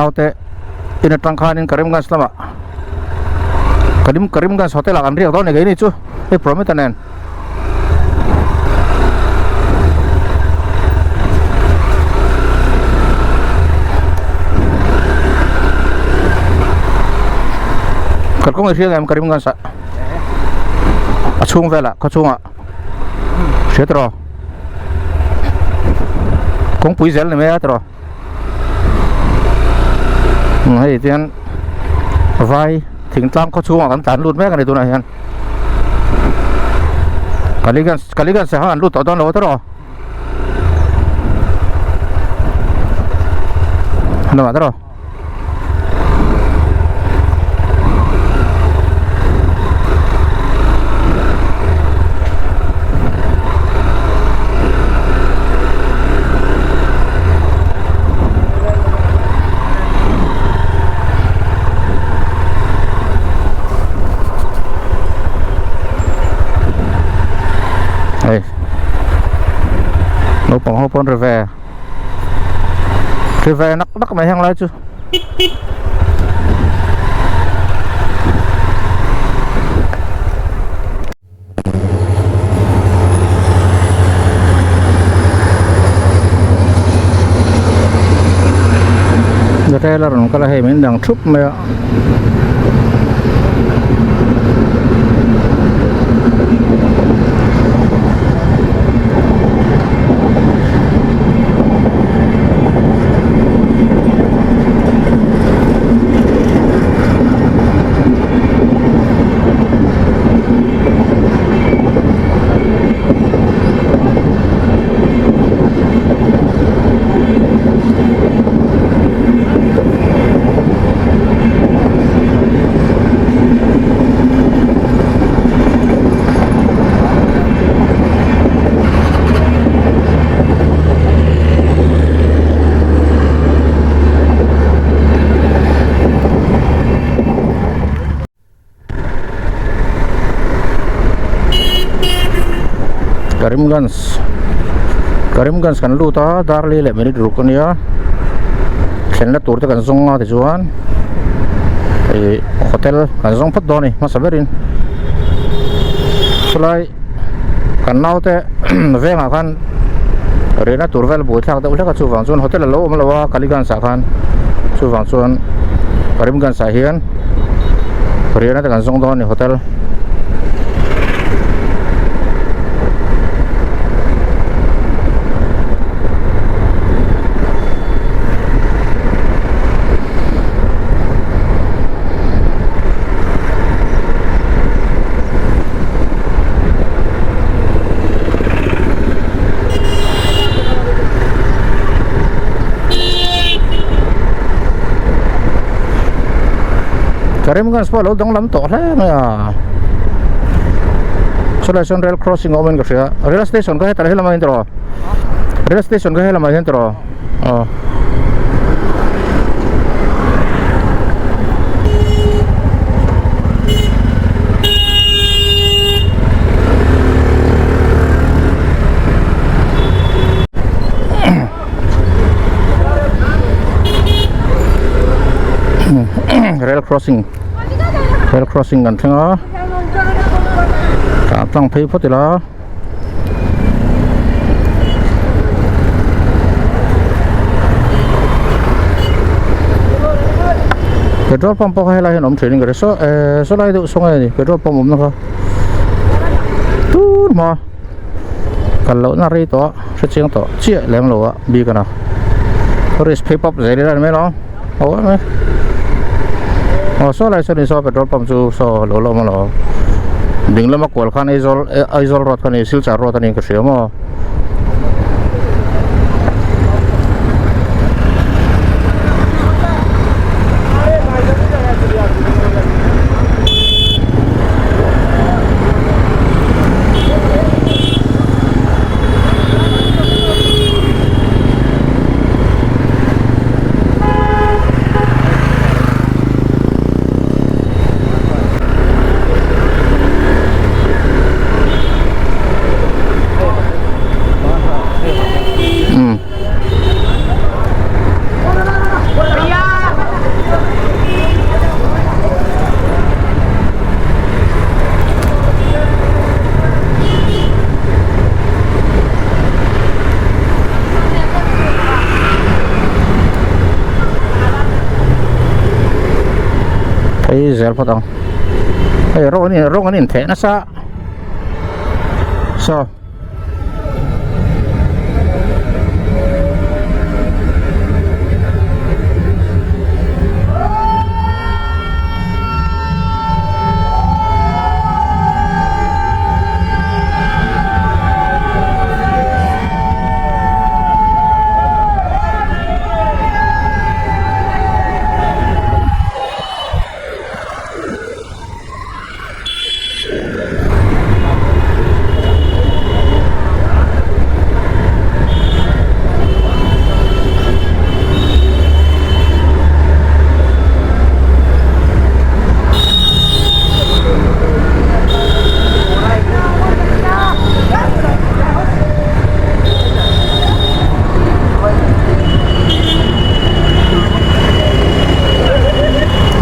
naute ina Trangkhanin Karimganj lama Karimganj hotel akan riak tau ni ini cu Prometanen Kalkong riak am Karimganj sa achung vela kachunga setro kong pui zel ni me atro hei tian vai thing tlang kachunga kan tan lut me kan itu na hian kaligan sa han lut odon lo tro no atro nó bằng hộp con rìa nắc mày hang lại chứ đây là nó có là hệ mình đang chụp mày Karimganj kan lu ta darli le meni rukun ya khenna tur te kan zonga te chuan ei hotel kan zong phat doni ma saberin sulai kan naute venga kan rena turvel bu thak da ulaka chu wang chuan hotel lo om lawa Kaligans sa khan chu wang chuan Karimganj sa hian rena te kan zong doni hotel Karimganj pa lo dong lam to le ma solution rail crossing omen ka sia rail station ka heta hela ma intro rail station ka hela ma intro rail crossing kan thenga ta tlang phei photila petrol pump ko hela hin om training kare so lai du songa ni petrol pump om na ka tu ma kallo na ri to cheng to chia lem lo a bi kana ris phei pop zai ra me lo me so lai so ni so petrol pump chu so lo ma lo ding lama kwal khan aizol rot khan silchar rot ani ka siamo zel potong rong ini thek na sa so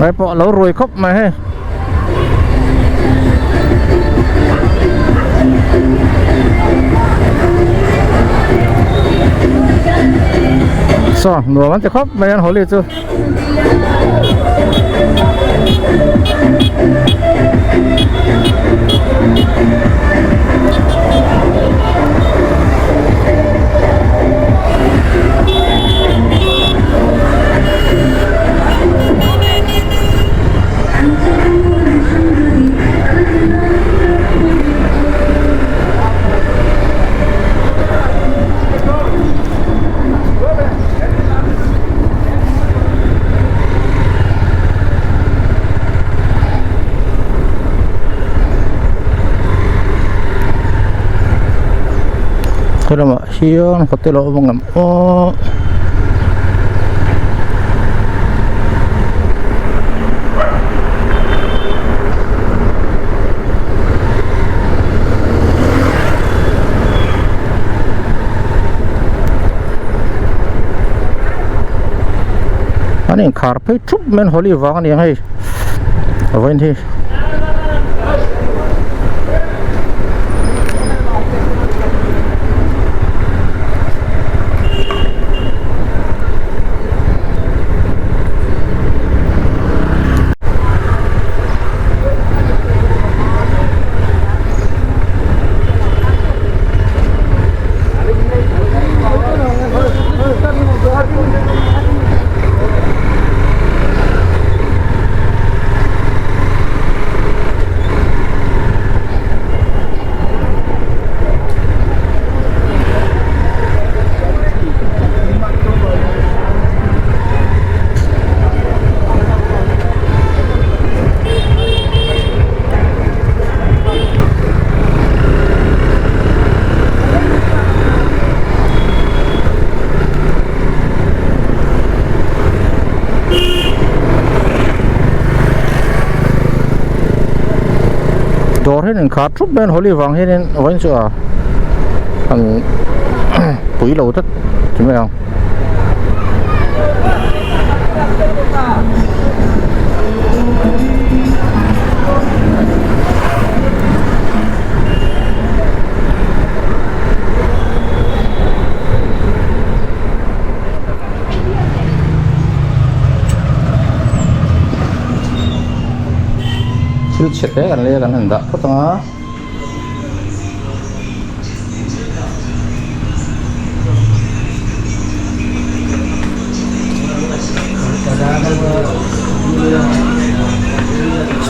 mấy bộ lấu ruồi khóc mà he so nửa vẫnจะkhóc mấy ăn hổ liệt chưa Kira mak siang hotel lo mengam oh ani karpet cup men holy wang ni hai awen thi door hen khá trúc bên holy vàng hen vẫn chưa thằng bụi lầu tất chúng mày không chết đấy gần đây gần hình đó có tao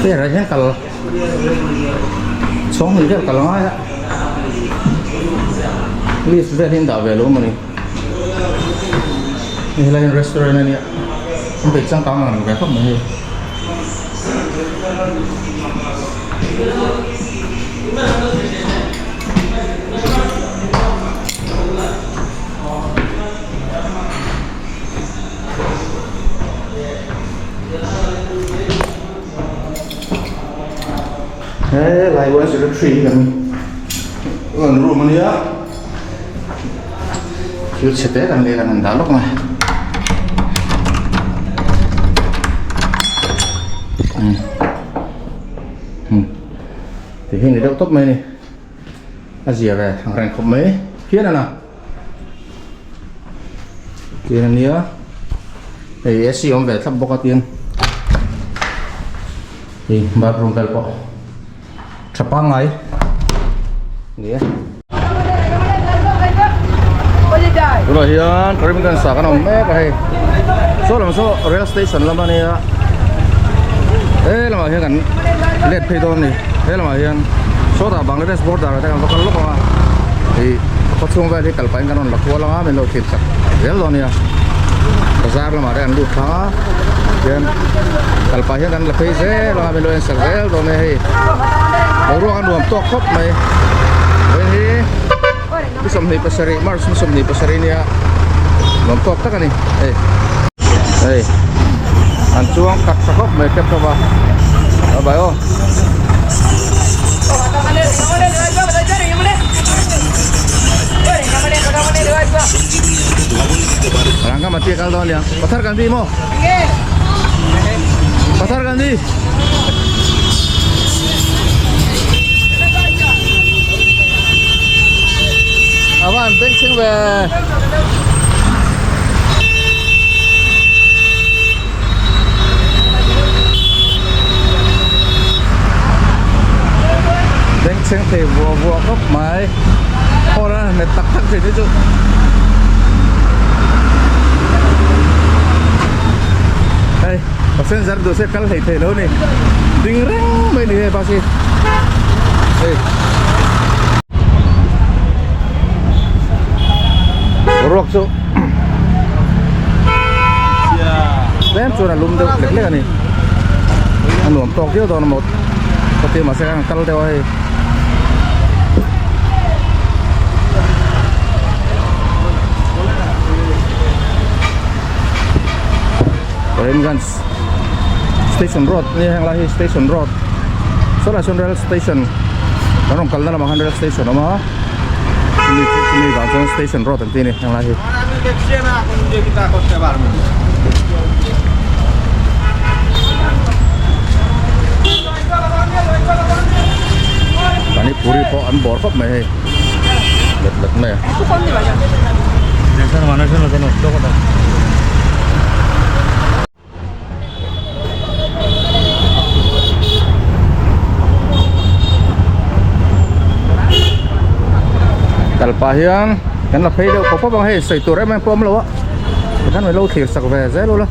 thế là hết kalau sống thì rất kalau nói đó đi về hiện đại về luôn mà đi lên restaurant này không phải sang tao mà cái không mà lại quên sự trì gần room này á chưa chết đấy làm đây là mình đã lúc này thì hình này đâu tốt mấy này gì về thằng rèn không mấy phía nào kia này nữa thì SC ông về thăm bốc tiền Thì bathroom vel po. Chapang ngai. Ni. Rồi hian karim kan sa kan me ka he. So lam so rail station lam ani ya. Lam hian kan let phe don ni. Lam hian so da Bangladesh border ta kan ko lo ka. Thì có chung về thì kalpai kan on la ko la men lo thit sak. Rel don ya. Bazar lam ada kan lu tha. Hian kalpai hian kan la phe se la men lo en sak rel don ne he. Ro kan duam tok khop mai. Wen hi Misam ni pasari, Mars misam ni pasari niya. Lomtok tak ni. Hey. Ancuang kat sakop may kep ka ba? Abay oh. Rangka mati kal daw niya. Pathar ganti mo. Pathar ganti. Awan, bensin về. Bensin thì vừa gốc máy. Thôi đó, mệt tắc thì đấy chứ. Đây, pasen zar dose kal thei lo ni. Ding reng mai ni pasi. Đây. Rock so. Bên chỗ là lùm được lek lek này. Anh luồng to kia đó là một. Có thể mà sẽ cắt theo hay. Karimganj Station Road ni yang lahi Station Road. So là Rail Station. Nó không cần là mà Rail Station mà. Ini Bangson Station Road nanti nih yang lahir. Pani puri po an bor kop mai. Let mai. Sana mana sana doko dah. Kalpahian kan la phei đâu có bằng hay sợi tủi em pom lâu á kan phải lâu thiệt sặc về dễ luôn đó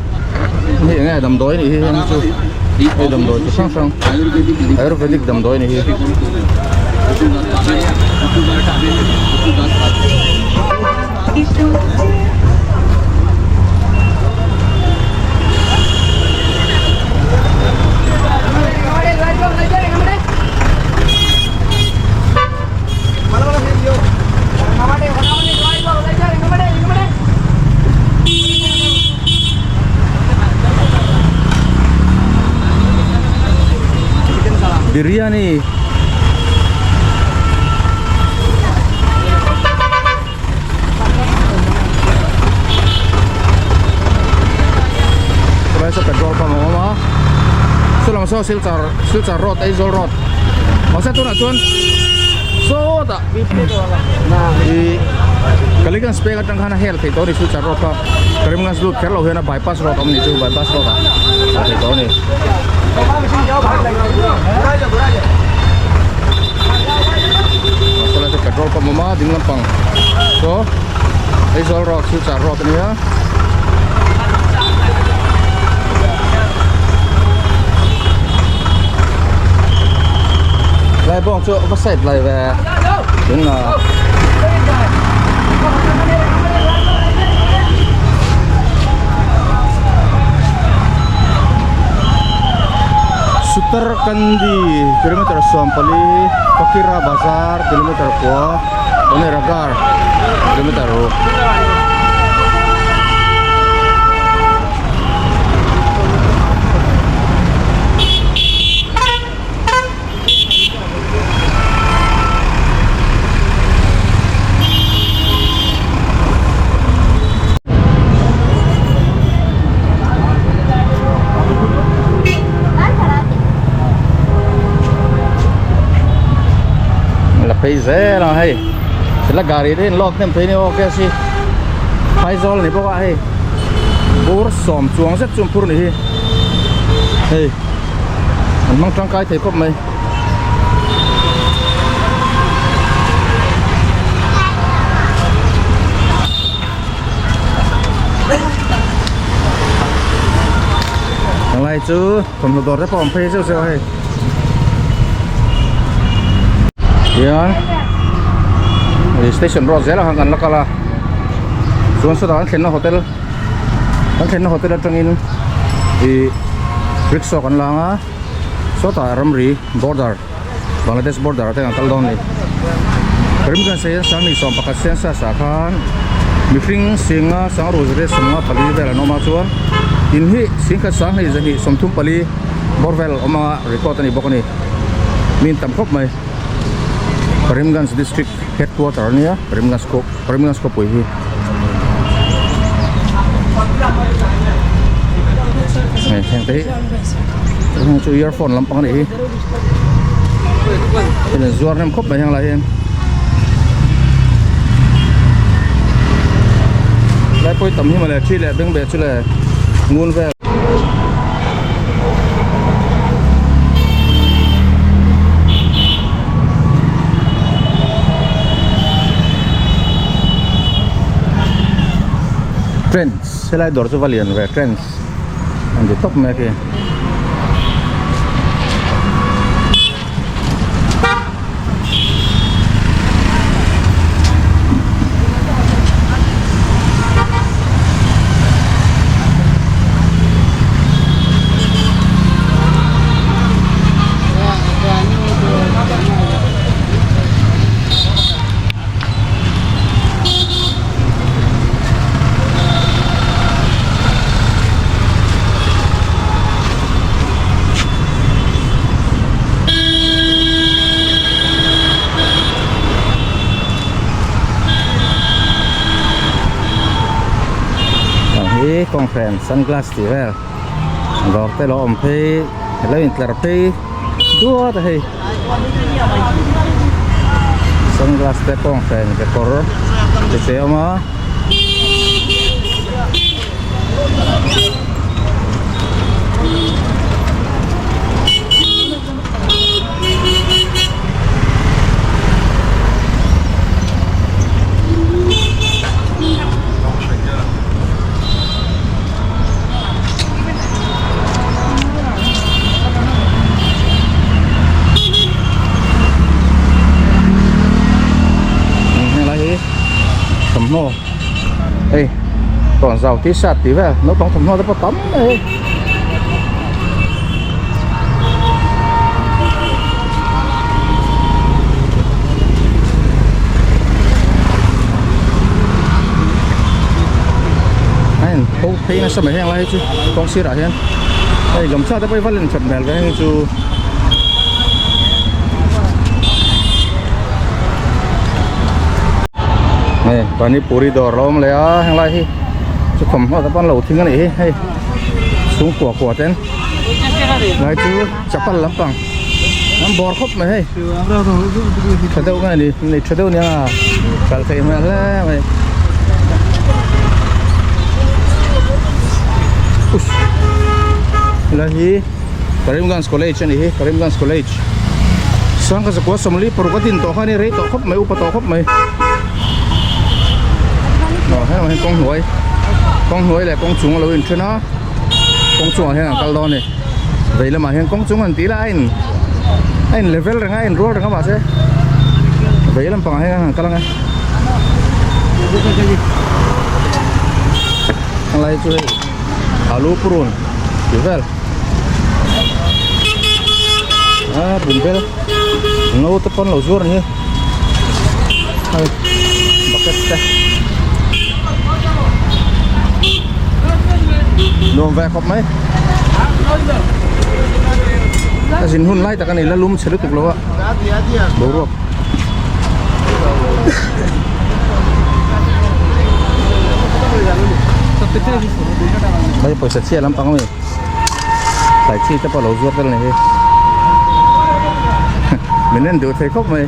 như nghe đầm đói này em chưa đây đầm đói chứ sang sang Ayurvedic đầm đói này biryani. Sa petrol pa mo ma. Sulang so Silchar Road, Aizawl Road. Masa tu na tuan. So ta na i kalikan spek atang kana hel thei to ni Silchar Road pa. Karimganj lu kerlo hena bypass road omni chu bypass road ta. Thei to ni. Masalah petrol pa mo ma ding lampang. So Aizawl Road, Silchar Road ni ha. Lại bong chỗ có sệt lại về đến là Sutarkandi kilometer Suampali Pakira Bazar kilometer Pua Oneragar kilometer thấy dễ là hay thế là gari đến lọc thêm thấy ok si hai zol này bao hay bor som chuang rất chum pur này hey anh mang trang cái thấy cốp mày thằng này chứ còn một đợt đấy phòng phê siêu siêu hay Yan station road zela hangan lakala zon so dan thlenna hotel atangin I rickshaw kan langa so ta ramri border Bangladesh border ate ang kaldon ni karim kan saya sang ni som pakat sensa sa khan mifring singa sang rosre samma pali vela no ma chuan in hi singka sang hi zahi somthum pali borvel oma report ani bokani min tam khop mai Karimganj district headquarter niya Karimganj ko po hi này thằng tí chú earphone lắm bằng này thì là duar nem khóc bài hàng lại em lại coi tầm như mà là chi là bên bề chi là nguồn về Trends, sẽ lại đổi cho valiant về Trends, anh để top này kìa. Conference sunglass thì vậy rồi tới lo ông thấy lấy mình là thấy đua thì sunglass tới conference cái cor cái xe mà nô, ê, còn giàu tí sạt tí về, nó bóng thầm nô nó có tắm đây. Anh, không thấy nó sao mà hang lại chứ, con xí ra hen. Đây gầm sao tới bây vẫn lên chậm bèn cái chú. Này, còn đi puri đỏ lom lấy á, hàng lại hi, chú phẩm họ tập ban lẩu thinh cái này hay, xuống của tên, lại chú chắp ban lắm bằng, nắm bò khóc mày hay, chơi đâu cái này chơi đâu nha, phải thấy mà là mày, là hi, Karimganj College này hi, Karimganj College, sang cái sekolah semuli perlu katin toh kan ni rate toh khóc mày, upa toh khóc mày. Rồi, thế mà con hối là con chúng là bên trên nó con chúng là cao đòn này vậy là mà hiện con chúng hẳn tí là anh level rồi anh roll rồi các bạn sẽ vậy là bằng hàng cao lắm anh lại chơi alu purun level bún bel nấu tập con lẩu ruột này bucket đây đồ về khóc mấy ta xin hun lại ta cái này là lúm sẽ được tục lâu ạ bố ruột bây giờ sẽ chia lắm bằng không phải chia cho bao lâu ruột cái này mình nên được thấy khóc mày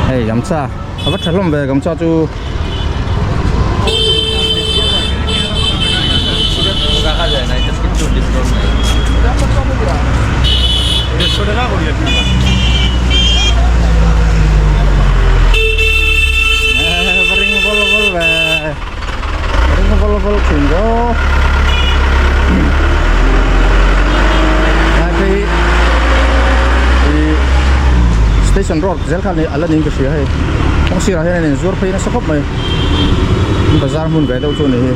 hey gắm xa bắt thật lắm về gắm xa chú station road zel khan ni ala ning ka sia he ong sira he nen zur phei na sakop mai bazar mun ve do chu ni he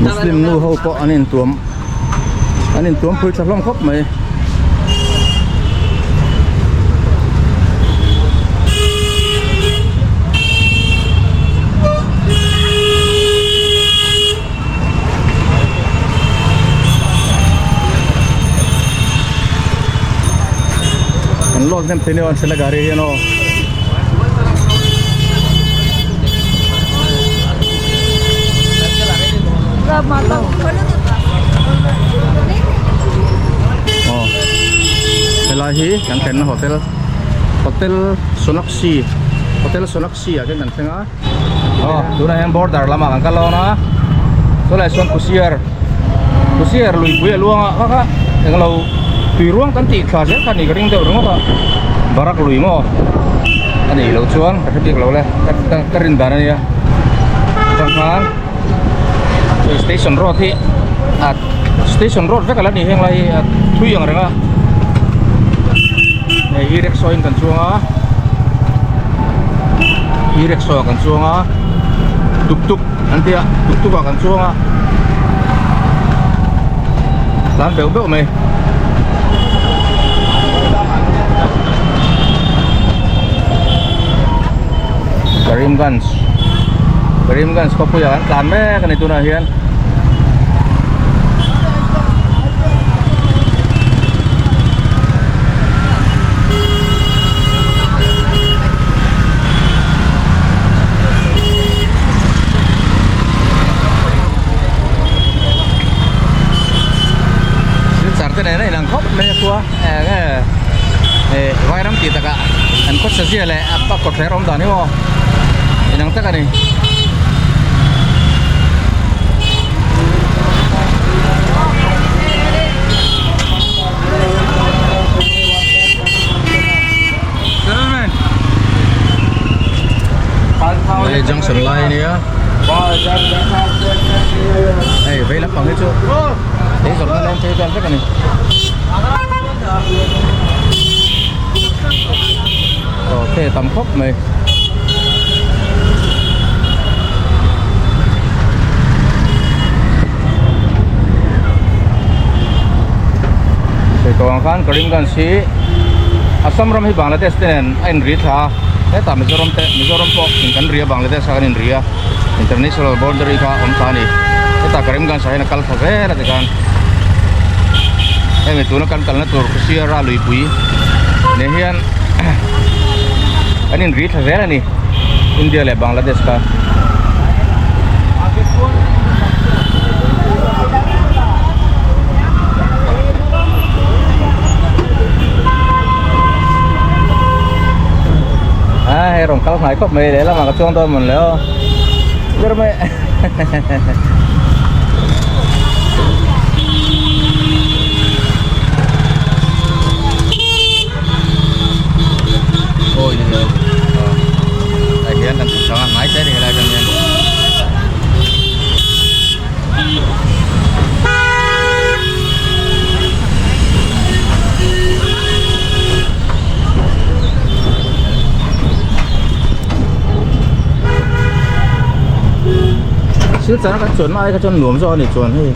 Muslim nu ho po anin tuam pui thlom khop mai an log nem tene on sela gari he no oh selahi kan ten hotel Sonaksi ya kan tengah oh tuna yang border lama kan kalau na so lai son kusier lui buya luang ka yang lau tui ruang kan ti kha se kan ni ring de rung ka barak lui mo ani lau chuan ka ti lau le ka rin dan ya jangan station road hi at station road vek ala ni heng lai at thui yang renga nei i-rickshaw in kan chuanga i-rickshaw kan chuanga tuk antia tuk kan chuanga lan beu mai Karimgans ko puya kan tan me kan itu na hian này là khóc mấy khua vài năm tiền cả anh có sẽ gì lại apa có thể rom đàn không anh tất cả này đây junction line này á này vậy lắm bằng hết chưa đấy rồi nó lên thế toàn tất cả này thế tầm khóc mày thì còn khán Karimganj Assam ram hi Bangladesh ten anh Ritha thế ta Mizoram po in country Bangladesh kan in Ria international border ka om tani thế ta Karimganj sa na kal phave la dekan em itu na kan kalna tur kusira lui pui ne hian anin Ritha vera ni India le Bangladesh ka hay rong kal ngai kop me le la ma ka chong to mon leo ber me ôi giời đây hiện đang cho ngai thế thì lại cần nhiên chứ chả cái chuẩn ai cái chân nuông do này chuẩn thì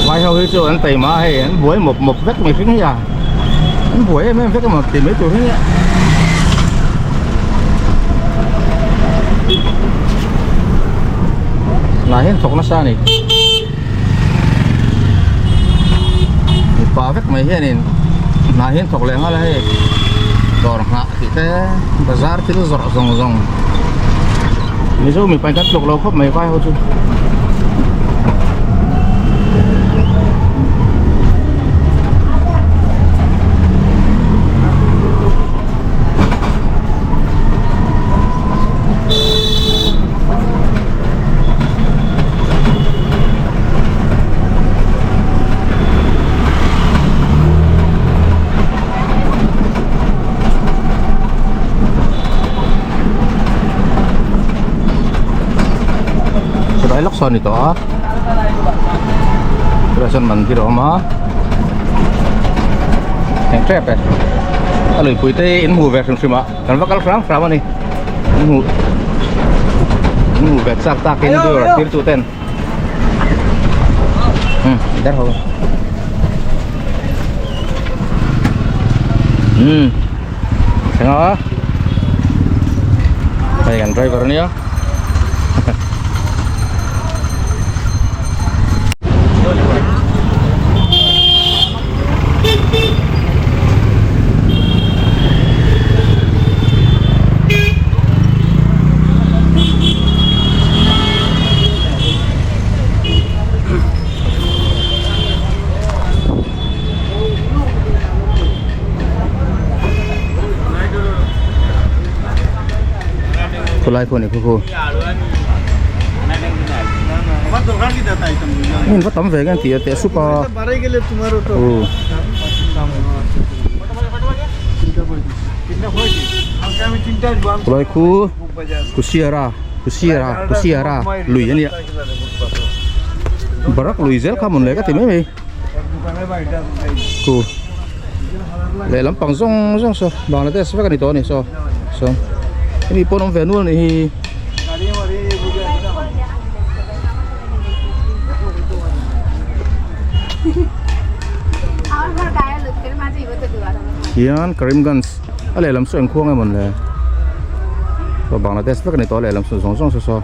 vài hôm ấy chỗ anh tẩy má hay anh buổi một vết mày phím nhá anh buổi em vết một tìm mấy tuổi nhá là hết thuộc nó xa này bà vết mày hết này là hết thuộc liền hết hay rồi hạ thì cái bazar thì nó rộng ví dụ mình phải cắt lục lâu khóc mày vai thôi chứ son ito Rason mandir oma yang trap ya alui puite in mu vek sima kan vakal fram ni in mu vek sak tak ini dur tir tu ten dar ho tengok baik kan driver ni ya kulai ko ni ko ini buat tamu vegan tiya super kulai ku kusiara lui ni barak lui zel kamun lega timai me ku le lampang zong so Bangladesh vegan itu ni so ini pun venue ni Yan Karimganj ale lam so engkhong ai mon le so Bangladesh vegan itu ale lam so so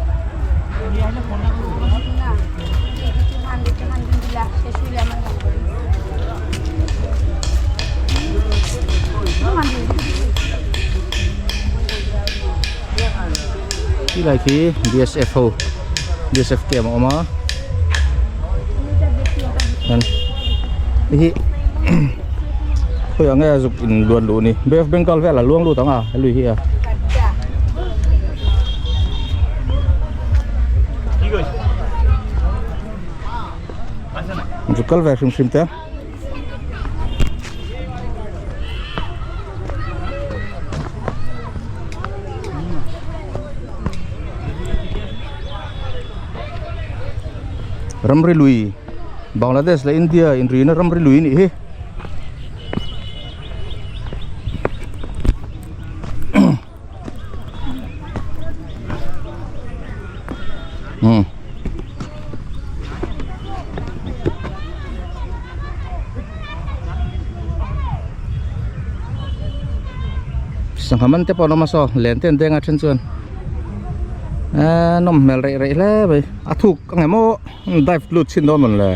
Ini lagi BSF ke mama kan ini ko yang ngai azuk in luan lu ni BF Bengal vela luang lu tanga lui hi a Jukal ve sim ta Ramri lui Bangladesh la India Indrina ramri lui ni he Sangkaman te pono maso lenten denga chen nom mel rei le bai athuk ngai mo dive lut chin do mon le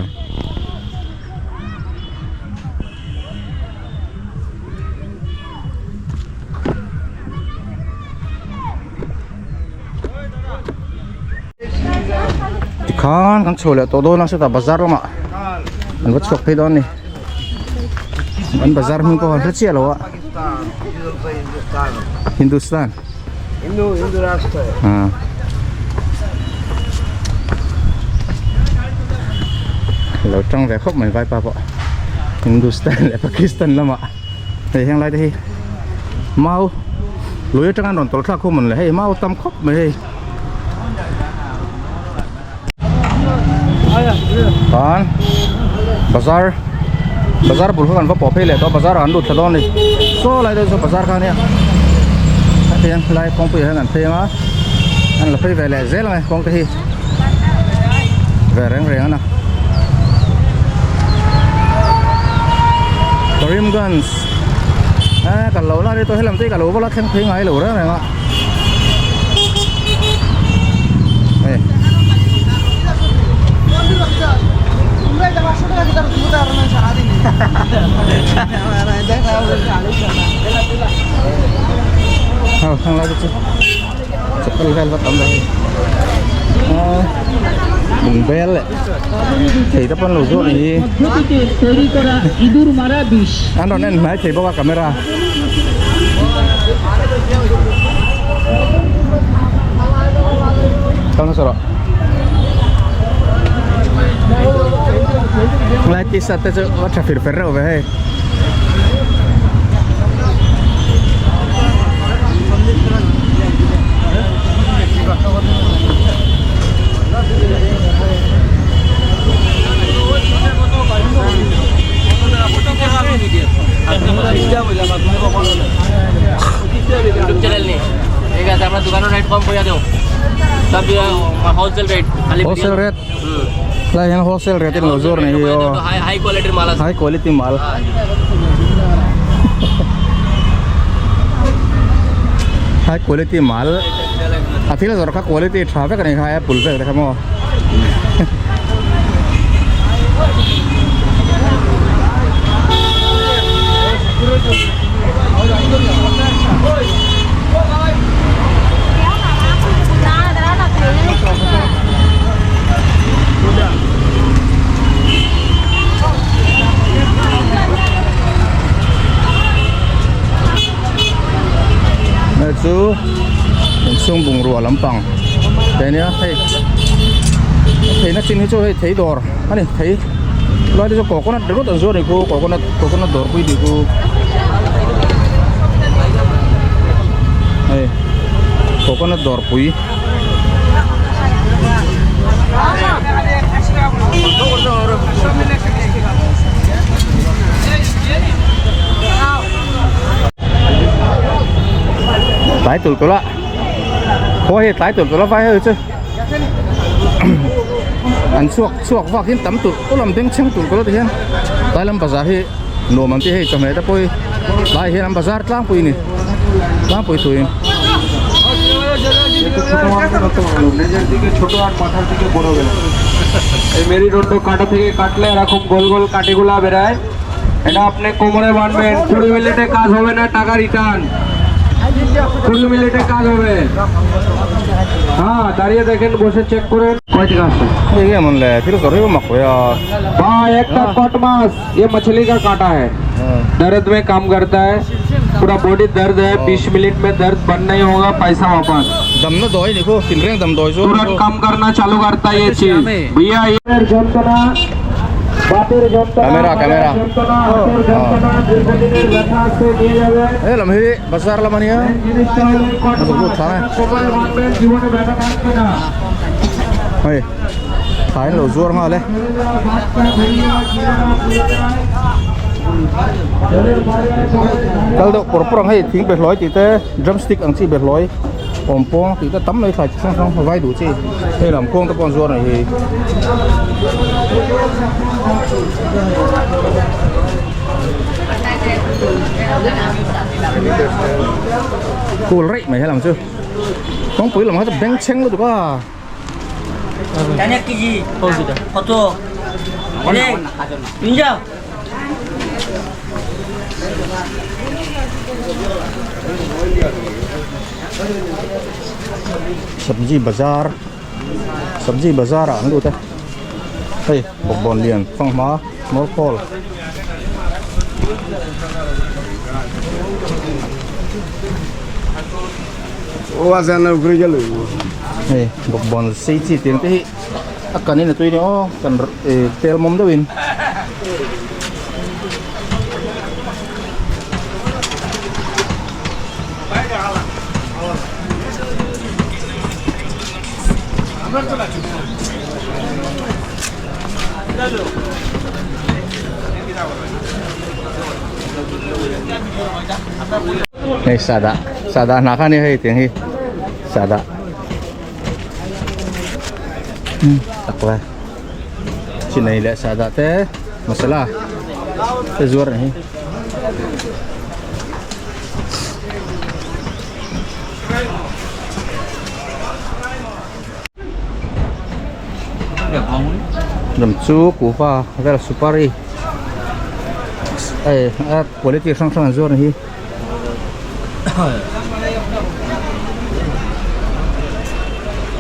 kan chole to do nang se ta bazar ma an wat chok phei don ni an bazar min ko ha che lo Hindustan Hindu Rashtra Lâu trong vẻ khóc mày vai pa bộ Hindustan lại Pakistan lắm ạ để hiện lại đây mau lối trong ăn đòn tolak khóc mình là hay mau tâm khóc mày còn bazar bulu kan apa pele to bazar andu thadon ni so lai do so bazar kan ya hiện lại công ty hàng ngàn thế mà anh là phải về lại dễ lắm công ty về rèn nè Karimganj cả lẩu là đi tôi hay làm tí cả lẩu bao lá khen thấy ngay lẩu đó này ạ Hang lagi tu, cepat level betul dah. Bel, kita pun lucu ni. Anu nen, mai saya bawa kamera. Kau nak sorok? Mulai kisah tu macam fir-fir apa hei? सब ये wholesale rate खाली wholesale rate lah yang wholesale rate in lozor nih yo high quality mall high quality mal high quality mal athila zorka quality traffic kan kaya pulpe dekha mo chú sung bùng rùa lắm bằng thế nhá thấy nó trên chỗ thấy đỏ anh này thấy nói đi cho cổ con nó rất là rồi này cô cổ con nó đỏ quy thì cô này cổ con nó đỏ quy tái tụt tôi lạ có hệ tái tụt tôi nó vai hơi chứ anh suộc vào hiện tắm tụt có làm tiếng chăng tụt có thì hiện tái làm bazar hệ nổ mang cái hệ trong này ta bôi tái hệ làm bazar lang bôi này lang bôi thôi मेरी रोड तो काटा থেকে কাটলে এরকম গোল গোল কাটিগুলা বেরায় এটা আপনি কোমরে বাঁধবেন 20 মিনিটে কাজ হবে না টাকা রিটার্ন 20 মিনিটে কাজ হবে হ্যাঁ দাঁড়িয়ে দেখেন বসে চেক করেন কয় টাকা আছে ये मन ले फिर कर रहे हो मको यार भाई एक का कट मास ये मछली का कांटा है दर्द में काम करता है पूरा बॉडी दर्द है 20 मिनट में दर्द बंद नहीं होगा पैसा वापस दम ना दोई देखो किनरे दम दोई जो तुरंत काम करना चालू करता है ये चीज भैया ये যন্ত্রণা বাতের যন্ত্রণা ক্যামেরা যন্ত্রণা হাতের যন্ত্রণা দীর্ঘদিনের ব্যথা আছে নিয়ে যাবেন eh lamhi bazar lamania জিনিসটা হলো কট মোবাইল বাঁধবেন জীবনে ব্যথা থাকবে না hey khai lo zuar nga le kal do porporang hey thing be loi ti te drumstick ang chi be loi pompong ti te tam lai khai sang sang vai du chi hey lam kong ta pon zuar này hi cool right mày hay làm chưa con quỷ làm hết bánh chén luôn được à জানি কি জি কত এনে নিয়ে सब्जी बाजार ăn luôn thế hey bột bòn liền phong má món col Wazana ugrijalu. hey bột bòn xí chi tiếng thế akan ini tuh ini oh kan tel mom dawin Hey sada nakan ni hey tiếng hi sada takwa sini lihat sada teh masalah tezuar nih Demcu kufa ada supari quality sang zuar nih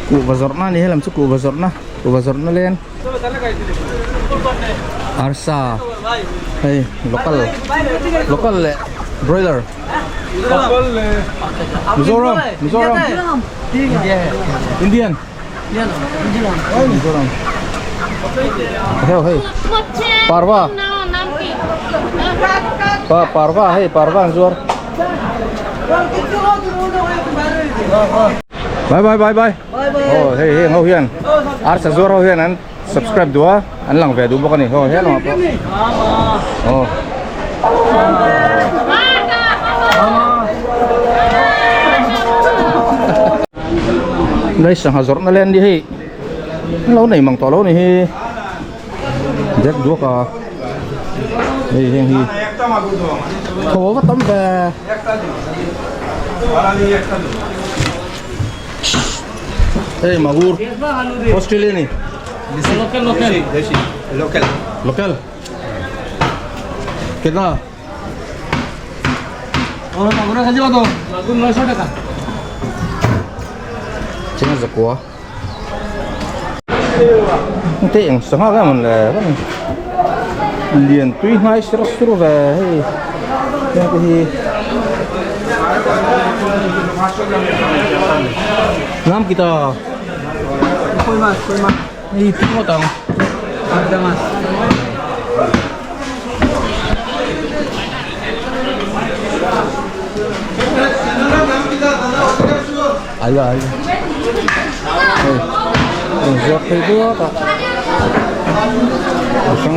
ku bazarna nih lam ku bazarna len arsa hey local broiler Mizoram Indian Mizoram hey parva parva zuar bye oh hey ngau hian ar sa zuar hian an subscribe dua an lang ve du bok ni ho he lo oh đây sang hazor na len đi hi lâu này mang to lâu này hi dép đuốc à đây hi hi thố bắt tấm về đây magur Australia này local कितना और মাগুর খাজি কত মাগুর 900 টাকা chính là của tiện sáng ra mình là liền tuy hai sữa về cái gì nam kita কই মাছ ini timo tang আদা মাছ ayo ayo giọt thấy đua ta sang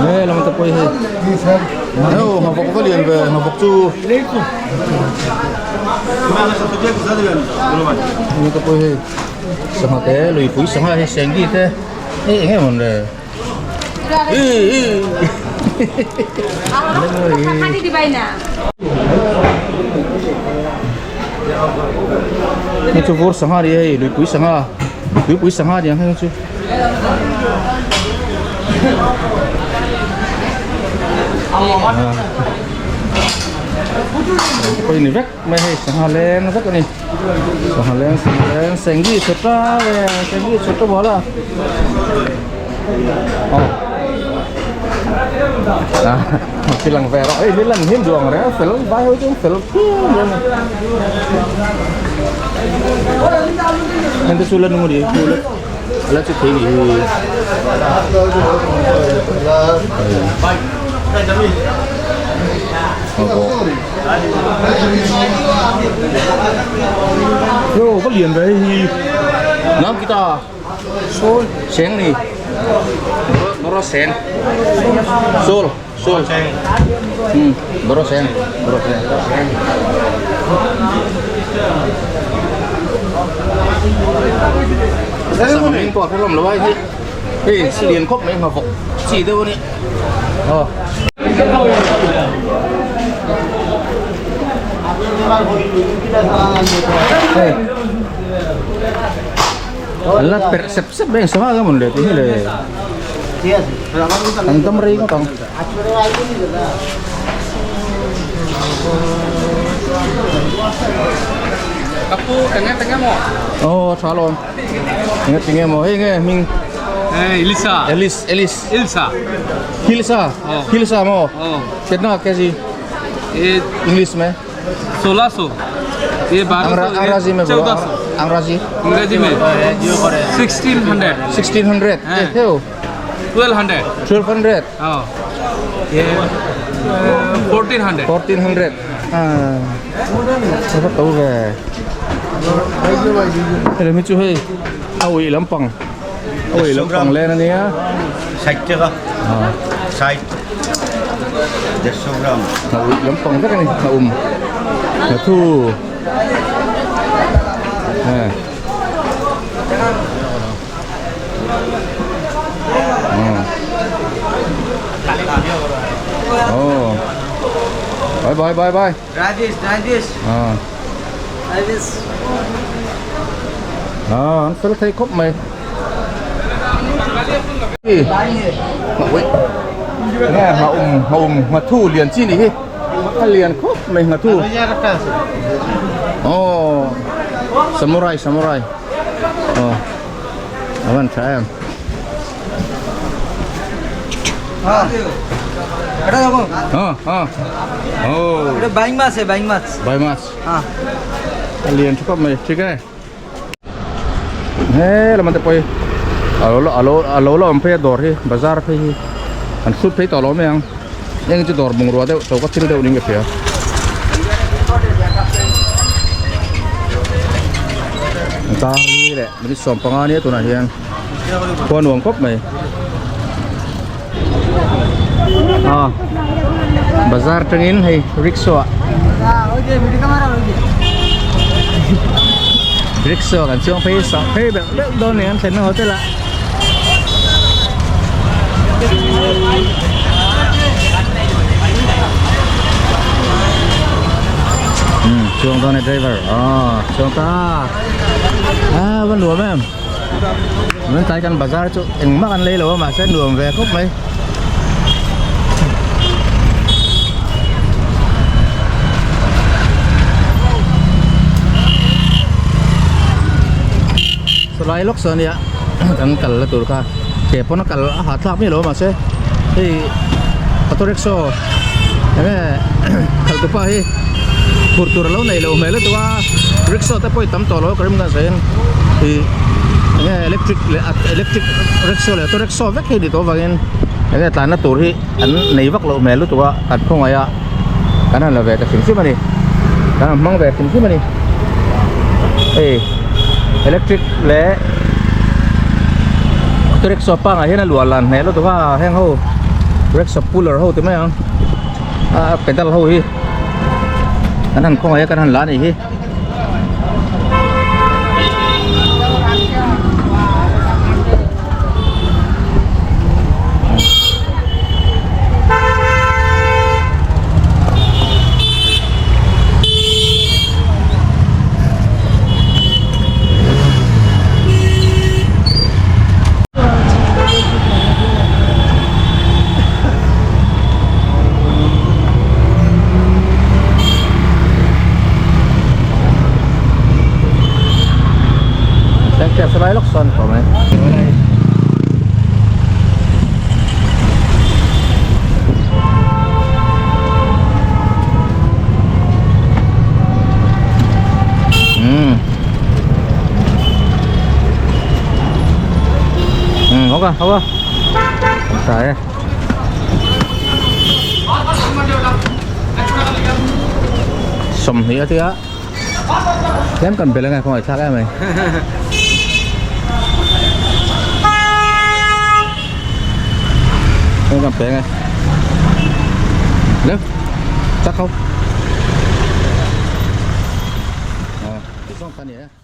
nè làm tập quay hay đâu học có liền về học chu như tập quay hay sang học thế lùi phủi sang hay sáng gì thế ấy nghe mình nè Hadi di baina. Ini tu bor sangat dia, lui pui sangat dia kan tu. Kau ini vek, meh sangat len vek ni. Sangat len, senggi sota bola. Oh. Nah, silang vero, ini lan him doang ya, film, bayu tu film. Nanti sulan nunggu dia, sulan. Alat tu tinggi. Yo, có liền với nam kita, sol, sen ni. Baru sen, sol, baru sen. Sama ini kok kalau melawai sih, selian kok ni ngafok, si tu ni. Oh. Alat persep bang sama kan mulut ini le. Antam ring tong. কাপু টেঙা মো Oh, salon. Ingat mau, nghe mình. Ilisha Elisa. ইলসা Hilsa mau. Kiतना कैसी ये English में? 1600 ये 1200 अंग्रेजी में बोलो. 1400 अंग्रेजी अंग्रेजी में 1600 1600. हाँ. 1200. 1200 हाँ ये 1400 1400. Sao tàu về? Đây là mấy chú hơi. Ôi lắm bằng lên này á. Sạch chưa không? Sạch 100 gram. Ôi lắm bằng rất này. Là thu. Bye. Rajesh Anh phải thấy cốc mày. Nghe mà thu liền chi đi. Liền cốc mày mà thu. Oh, samurai. Oh, aman saya. এটা দেখো Oh. এটা বাইং মাছ Bài mask. হ্যাঁ Liền cho mày, ठीक है. Hey, làm gì vậy? Alo làm phải đòi đi, bazar phải. Anh suốt phải tao lo mấy anh. Nhưng chỉ đòi bung ruột đấy, tao có xin đâu những cái phía. Ta đi đấy, mình xóm pangan này tụi này hiền. Quan uống cốc mày. Bazar trengin hay rickshaw. rickshaw kan siung pay sa pay doon yan sa ng hotel ah. Siung doon ni driver. Siung ta. Vẫn đùa mấy em. Mình tại căn bazaar chỗ, anh mắc ăn lấy lỗ mà sẽ đùa về khúc mấy. Selain lok sana ya, kan kalau tu kan, kepo nak kalau hat lap ni loh masih, hei, atau rickshaw, ya, kalau tu apa hei, tur lalu naik loh, melu tu ah, rickshaw tapi hitam tolo, kerana kan saya, hei, ya electric rickshaw le, tu rickshaw vek hei di tu bagian, ya tanah tur hei, an naik vak loh melu tu ah, kat pun ayah, karena lah vek tinggi mana, karena mang vek tinggi mana, hei. Electric le rickshaw pa nga hian a lualan hmel tu wa heng ho rickshaw puller ho ti mai ang pedal ho hi kan khong ai kan la ni hi Selain lokson kau mai. Apa? Saya. Sầm thì thế á. Em cần về là ngày không phải sao em này. Không cần về ngay. Nếu chắc không. Thì xong phần này.